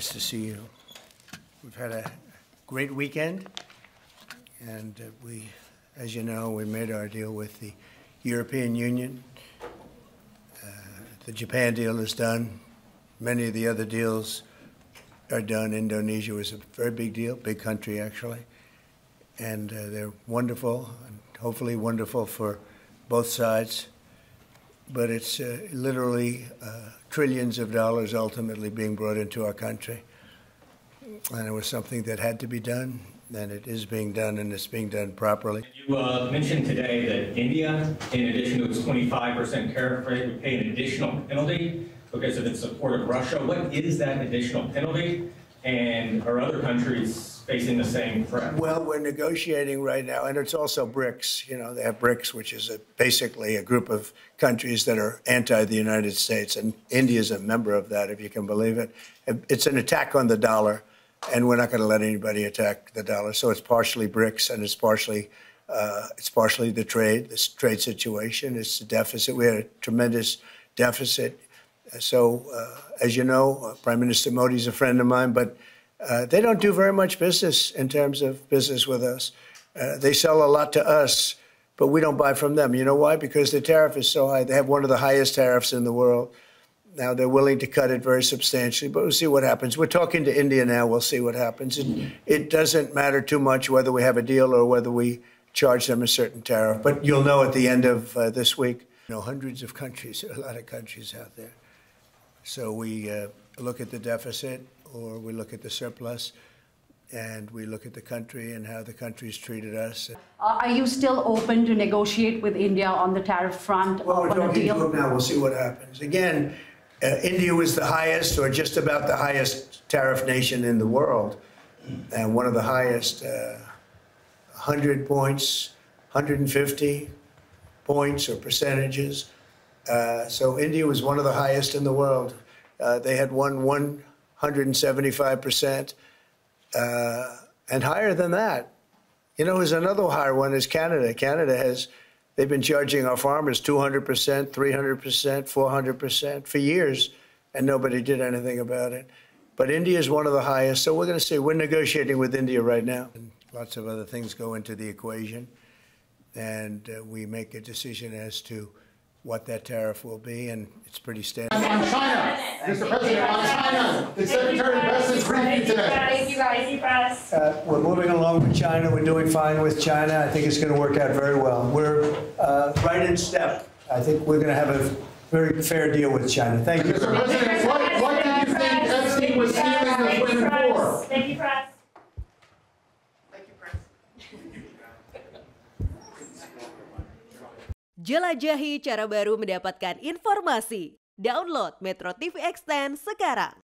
Nice to see you. We've had a great weekend, and as you know, we made our deal with the European Union. The Japan deal is done. Many of the other deals are done. Indonesia was a very big deal, big country actually, and they're wonderful, and hopefully wonderful for both sides. But it's literally trillions of dollars ultimately being brought into our country. And it was something that had to be done, and it is being done, and it's being done properly. You mentioned today that India, in addition to its 25% tariff rate, would pay an additional penalty because of its support of Russia. What is that additional penalty, and are other countries facing the same threat? Well, we're negotiating right now, and it's also BRICS. You know, they have BRICS, which is basically a group of countries that are anti the United States, and India is a member of that, if you can believe it. It's an attack on the dollar, and we're not going to let anybody attack the dollar. So it's partially BRICS, and it's partially the trade situation. It's the deficit. We had a tremendous deficit. So, as you know, Prime Minister Modi is a friend of mine, but they don't do very much business in terms of business with us. They sell a lot to us, but we don't buy from them. You know why? Because the tariff is so high. They have one of the highest tariffs in the world. Now, they're willing to cut it very substantially, but we'll see what happens. We're talking to India now. We'll see what happens. It doesn't matter too much whether we have a deal or whether we charge them a certain tariff. But you'll know at the end of this week, you know, hundreds of countries, a lot of countries out there. So we look at the deficit, or we look at the surplus, and we look at the country and how the country's treated us. Are you still open to negotiate with India on the tariff front? Well, we're on a talking deal? to them now. We'll see what happens. Again, India was the highest, or just about the highest tariff nation in the world, and one of the highest, 100 points, 150 points or percentages. So India was one of the highest in the world. They had won 175%, and higher than that. You know, there's another higher one is Canada. They've been charging our farmers 200%, 300%, 400% for years, and nobody did anything about it. But India is one of the highest, so we're going to see. We're negotiating with India right now. And lots of other things go into the equation, and we make a decision as to what that tariff will be, and it's pretty standard. On China, Mr. President, on China, the Secretary of Defense briefing today. Thank you guys. We're moving along with China. We're doing fine with China. I think it's going to work out very well. We're right in step. I think we're going to have a very fair deal with China. Thank you. Mr. President, what do you think Epstein was stealing the women for? Thank you, Press. Jelajahi cara baru mendapatkan informasi. Download MetroTV Extend sekarang.